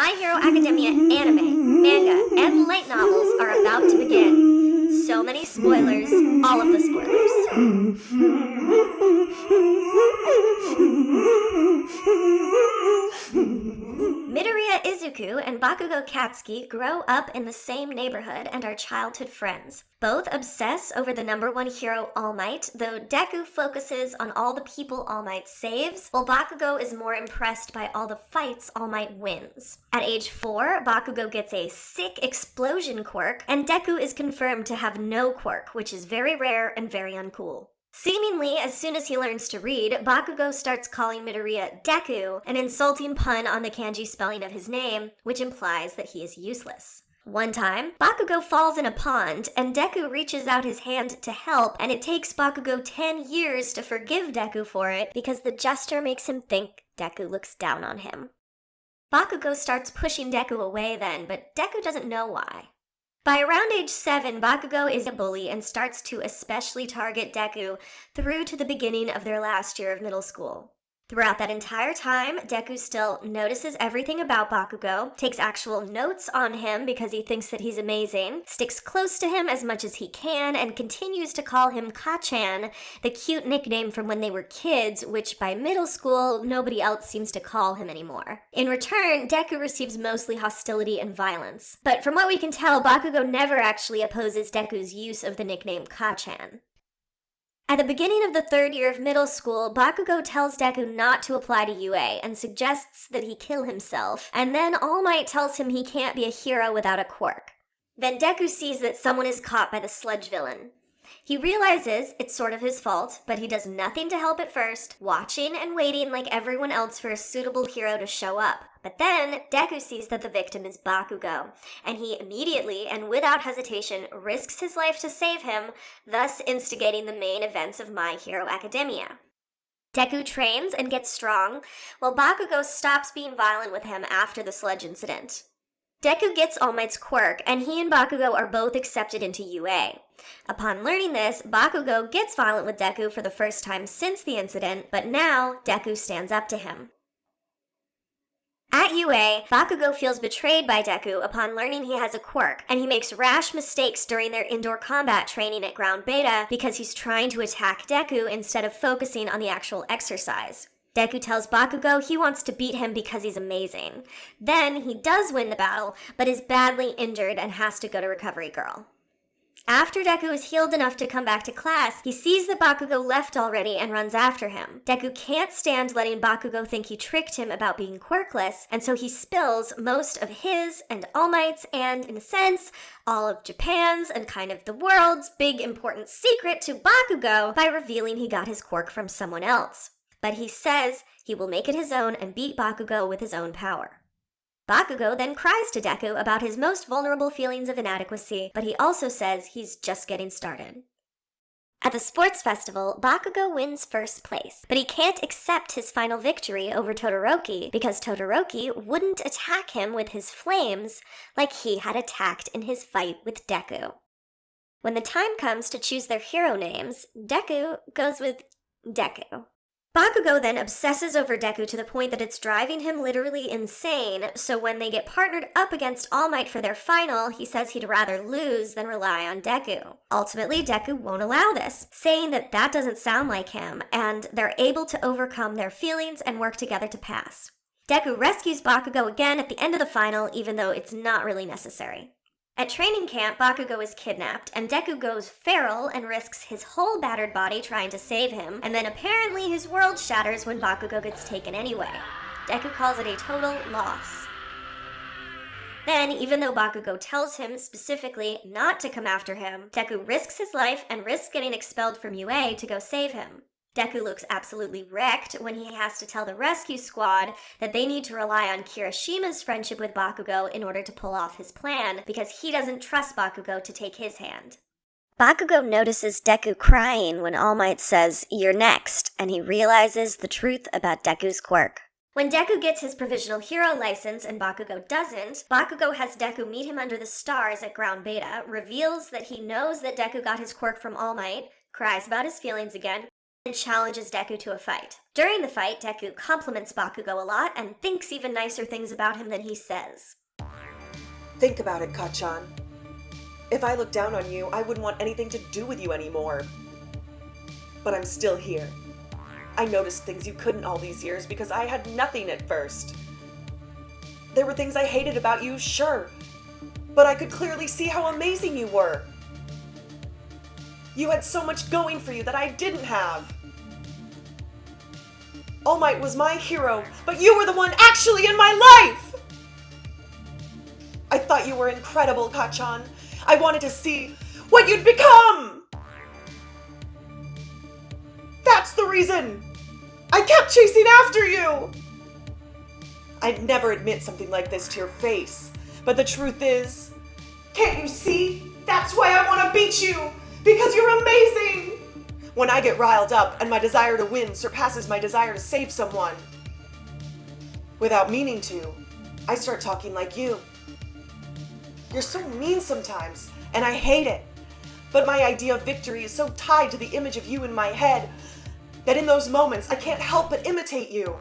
My Hero Academia anime, manga, and light novels are about to begin. So many spoilers, all of the spoilers. Midoriya Izuku and Bakugo Katsuki grow up in the same neighborhood and are childhood friends. Both obsess over the number one hero, All Might, though Deku focuses on all the people All Might saves, while Bakugo is more impressed by all the fights All Might wins. At age 4, Bakugo gets a sick explosion quirk, and Deku is confirmed to have no quirk, which is very rare and very uncool. Seemingly, as soon as he learns to read, Bakugo starts calling Midoriya Deku, an insulting pun on the kanji spelling of his name, which implies that he is useless. One time, Bakugo falls in a pond, and Deku reaches out his hand to help, and it takes Bakugo 10 years to forgive Deku for it because the gesture makes him think Deku looks down on him. Bakugo starts pushing Deku away then, but Deku doesn't know why. By around age 7, Bakugo is a bully and starts to especially target Deku through to the beginning of their last year of middle school. Throughout that entire time, Deku still notices everything about Bakugo, takes actual notes on him because he thinks that he's amazing, sticks close to him as much as he can, and continues to call him Kacchan, the cute nickname from when they were kids, which by middle school, nobody else seems to call him anymore. In return, Deku receives mostly hostility and violence. But from what we can tell, Bakugo never actually opposes Deku's use of the nickname Kacchan. At the beginning of the 3rd year of middle school, Bakugo tells Deku not to apply to UA and suggests that he kill himself, and then All Might tells him he can't be a hero without a quirk. Then Deku sees that someone is caught by the sludge villain. He realizes it's sort of his fault, but he does nothing to help at first, watching and waiting like everyone else for a suitable hero to show up. But then, Deku sees that the victim is Bakugo, and he immediately and without hesitation risks his life to save him, thus instigating the main events of My Hero Academia. Deku trains and gets strong, while Bakugo stops being violent with him after the sludge incident. Deku gets All Might's quirk, and he and Bakugo are both accepted into UA. Upon learning this, Bakugo gets violent with Deku for the first time since the incident, but now Deku stands up to him. At UA, Bakugo feels betrayed by Deku upon learning he has a quirk, and he makes rash mistakes during their indoor combat training at Ground Beta because he's trying to attack Deku instead of focusing on the actual exercise. Deku tells Bakugo he wants to beat him because he's amazing. Then he does win the battle, but is badly injured and has to go to Recovery Girl. After Deku is healed enough to come back to class, he sees that Bakugo left already and runs after him. Deku can't stand letting Bakugo think he tricked him about being quirkless, and so he spills most of his and All Might's and, in a sense, all of Japan's and kind of the world's big important secret to Bakugo by revealing he got his quirk from someone else. But he says he will make it his own and beat Bakugo with his own power. Bakugo then cries to Deku about his most vulnerable feelings of inadequacy, but he also says he's just getting started. At the sports festival, Bakugo wins first place, but he can't accept his final victory over Todoroki because Todoroki wouldn't attack him with his flames like he had attacked in his fight with Deku. When the time comes to choose their hero names, Deku goes with Deku. Bakugo then obsesses over Deku to the point that it's driving him literally insane, so when they get partnered up against All Might for their final, he says he'd rather lose than rely on Deku. Ultimately, Deku won't allow this, saying that doesn't sound like him, and they're able to overcome their feelings and work together to pass. Deku rescues Bakugo again at the end of the final, even though it's not really necessary. At training camp, Bakugo is kidnapped, and Deku goes feral and risks his whole battered body trying to save him, and then apparently his world shatters when Bakugo gets taken anyway. Deku calls it a total loss. Then, even though Bakugo tells him specifically not to come after him, Deku risks his life and risks getting expelled from UA to go save him. Deku looks absolutely wrecked when he has to tell the rescue squad that they need to rely on Kirishima's friendship with Bakugo in order to pull off his plan, because he doesn't trust Bakugo to take his hand. Bakugo notices Deku crying when All Might says, "You're next," and he realizes the truth about Deku's quirk. When Deku gets his provisional hero license and Bakugo doesn't, Bakugo has Deku meet him under the stars at Ground Beta, reveals that he knows that Deku got his quirk from All Might, cries about his feelings again, and challenges Deku to a fight. During the fight, Deku compliments Bakugo a lot and thinks even nicer things about him than he says. Think about it, Kacchan. If I looked down on you, I wouldn't want anything to do with you anymore. But I'm still here. I noticed things you couldn't all these years because I had nothing at first. There were things I hated about you, sure, but I could clearly see how amazing you were. You had so much going for you that I didn't have. All Might was my hero, but you were the one actually in my life! I thought you were incredible, Kacchan. I wanted to see what you'd become! That's the reason! I kept chasing after you! I'd never admit something like this to your face, but the truth is, can't you see? That's why I want to beat you! Because you're amazing! When I get riled up and my desire to win surpasses my desire to save someone, without meaning to, I start talking like you. You're so mean sometimes, and I hate it. But my idea of victory is so tied to the image of you in my head that in those moments I can't help but imitate you.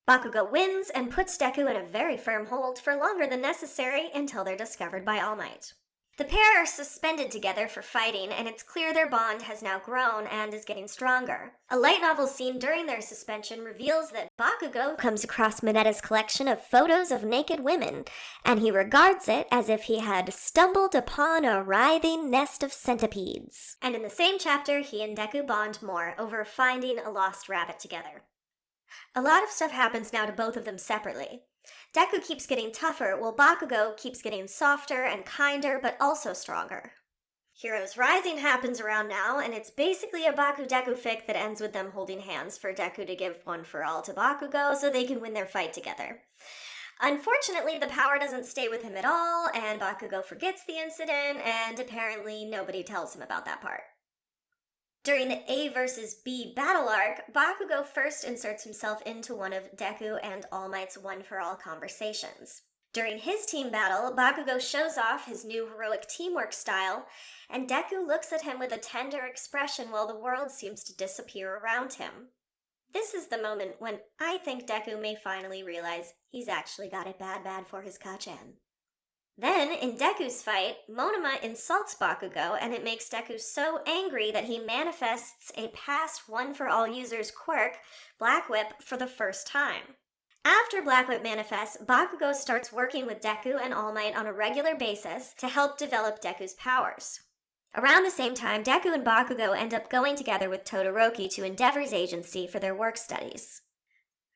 Bakugo wins and puts Deku in a very firm hold for longer than necessary until they're discovered by All Might. The pair are suspended together for fighting, and it's clear their bond has now grown and is getting stronger. A light novel scene during their suspension reveals that Bakugo comes across Minetta's collection of photos of naked women, and he regards it as if he had stumbled upon a writhing nest of centipedes. And in the same chapter, he and Deku bond more over finding a lost rabbit together. A lot of stuff happens now to both of them separately. Deku keeps getting tougher, while Bakugo keeps getting softer and kinder, but also stronger. Heroes Rising happens around now, and it's basically a Baku-Deku fic that ends with them holding hands for Deku to give one for all to Bakugo so they can win their fight together. Unfortunately, the power doesn't stay with him at all, and Bakugo forgets the incident, and apparently nobody tells him about that part. During the A versus B battle arc, Bakugo first inserts himself into one of Deku and All Might's one-for-all conversations. During his team battle, Bakugo shows off his new heroic teamwork style, and Deku looks at him with a tender expression while the world seems to disappear around him. This is the moment when I think Deku may finally realize he's actually got it bad for his Kacchan. Then, in Deku's fight, Monoma insults Bakugo, and it makes Deku so angry that he manifests a past one-for-all user's quirk, Black Whip, for the first time. After Black Whip manifests, Bakugo starts working with Deku and All Might on a regular basis to help develop Deku's powers. Around the same time, Deku and Bakugo end up going together with Todoroki to Endeavor's agency for their work studies.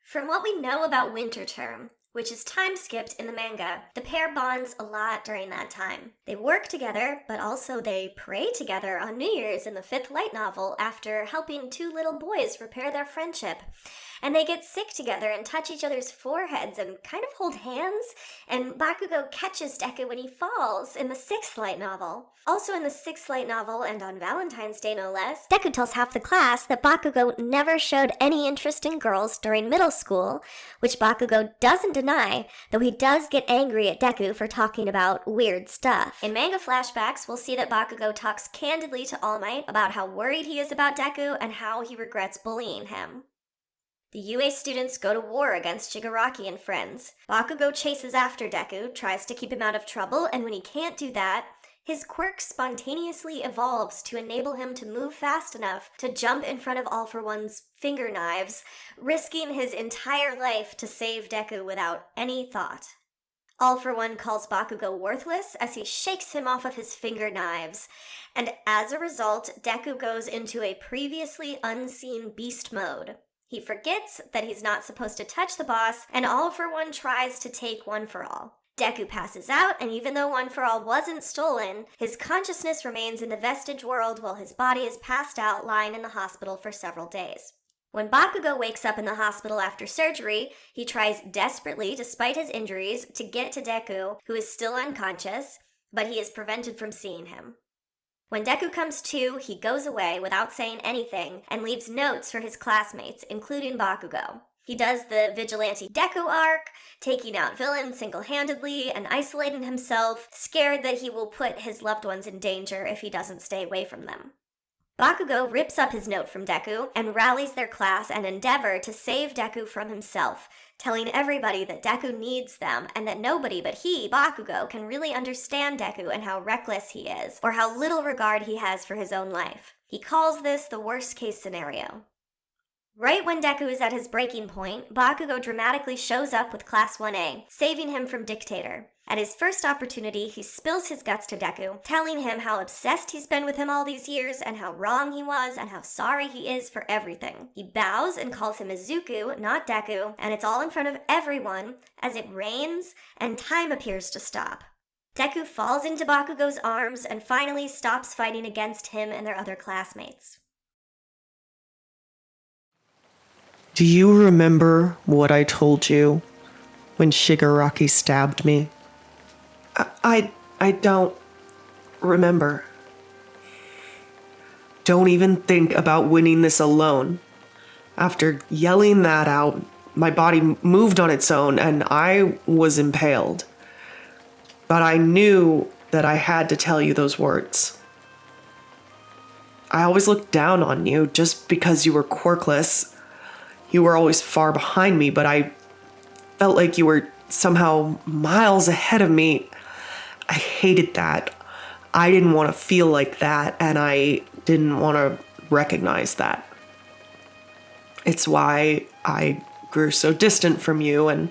From what we know about Winter Term, which is time-skipped in the manga, the pair bonds a lot during that time. They work together, but also they pray together on New Year's in the 5th light novel after helping 2 little boys repair their friendship. And they get sick together and touch each other's foreheads and kind of hold hands, and Bakugo catches Deku when he falls in the 6th light novel. Also in the 6th light novel, and on Valentine's Day no less, Deku tells half the class that Bakugo never showed any interest in girls during middle school, which Bakugo doesn't deny, though he does get angry at Deku for talking about weird stuff. In manga flashbacks, we'll see that Bakugo talks candidly to All Might about how worried he is about Deku and how he regrets bullying him. The UA students go to war against Shigaraki and friends. Bakugo chases after Deku, tries to keep him out of trouble, and when he can't do that, his quirk spontaneously evolves to enable him to move fast enough to jump in front of All for One's finger knives, risking his entire life to save Deku without any thought. All for One calls Bakugo worthless as he shakes him off of his finger knives, and as a result, Deku goes into a previously unseen beast mode. He forgets that he's not supposed to touch the boss, and All for One tries to take One for All. Deku passes out, and even though One for All wasn't stolen, his consciousness remains in the vestige world while his body is passed out lying in the hospital for several days. When Bakugo wakes up in the hospital after surgery, he tries desperately, despite his injuries, to get to Deku, who is still unconscious, but he is prevented from seeing him. When Deku comes to, he goes away without saying anything and leaves notes for his classmates, including Bakugo. He does the vigilante Deku arc, taking out villains single-handedly and isolating himself, scared that he will put his loved ones in danger if he doesn't stay away from them. Bakugo rips up his note from Deku and rallies their class and endeavor to save Deku from himself, telling everybody that Deku needs them and that nobody but he, Bakugo, can really understand Deku and how reckless he is, or how little regard he has for his own life. He calls this the worst-case scenario. Right when Deku is at his breaking point, Bakugo dramatically shows up with Class 1A, saving him from Dictator. At his first opportunity, he spills his guts to Deku, telling him how obsessed he's been with him all these years and how wrong he was and how sorry he is for everything. He bows and calls him Izuku, not Deku, and it's all in front of everyone as it rains and time appears to stop. Deku falls into Bakugo's arms and finally stops fighting against him and their other classmates. Do you remember what I told you when Shigaraki stabbed me? I don't remember. Don't even think about winning this alone. After yelling that out, my body moved on its own and I was impaled. But I knew that I had to tell you those words. I always looked down on you just because you were quirkless. You were always far behind me, but I felt like you were somehow miles ahead of me. I hated that. I didn't want to feel like that, and I didn't want to recognize that. It's why I grew so distant from you and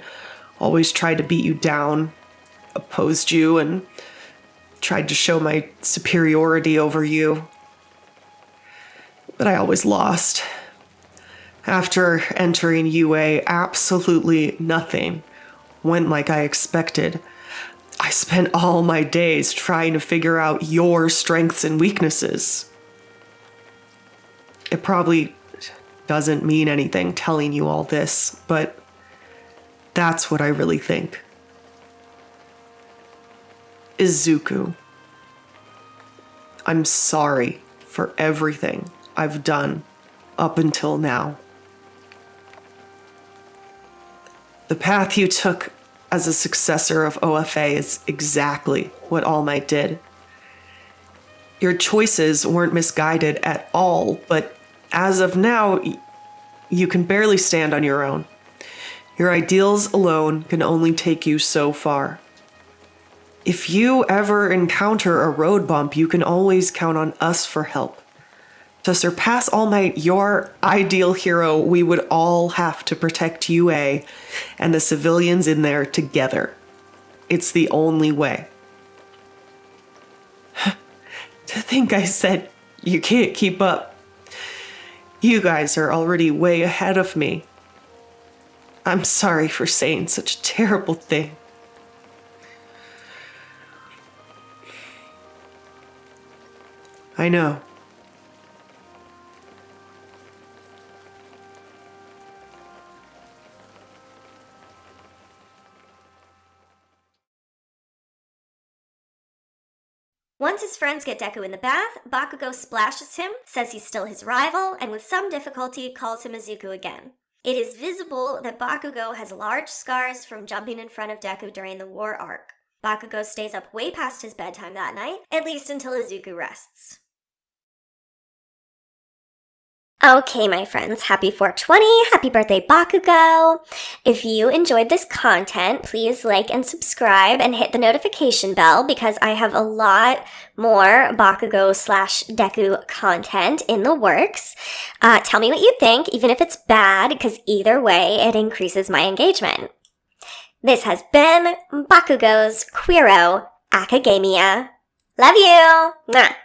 always tried to beat you down, opposed you, and tried to show my superiority over you. But I always lost. After entering UA, absolutely nothing went like I expected. I spent all my days trying to figure out your strengths and weaknesses. It probably doesn't mean anything telling you all this, but that's what I really think. Izuku, I'm sorry for everything I've done up until now. The path you took as a successor of OFA is exactly what All Might did. Your choices weren't misguided at all, but as of now, you can barely stand on your own. Your ideals alone can only take you so far. If you ever encounter a road bump, you can always count on us for help. To surpass All Might, your ideal hero, we would all have to protect UA and the civilians in there together. It's the only way. To think I said you can't keep up. You guys are already way ahead of me. I'm sorry for saying such a terrible thing. I know. Once his friends get Deku in the bath, Bakugo splashes him, says he's still his rival, and with some difficulty calls him Izuku again. It is visible that Bakugo has large scars from jumping in front of Deku during the war arc. Bakugo stays up way past his bedtime that night, at least until Izuku rests. Okay, my friends, happy 420, happy birthday, Bakugo! If you enjoyed this content, please like and subscribe and hit the notification bell because I have a lot more Bakugo/Deku content in the works. Tell me what you think, even if it's bad, because either way, it increases my engagement. This has been Bakugo's Queero Academia. Love you! Mwah.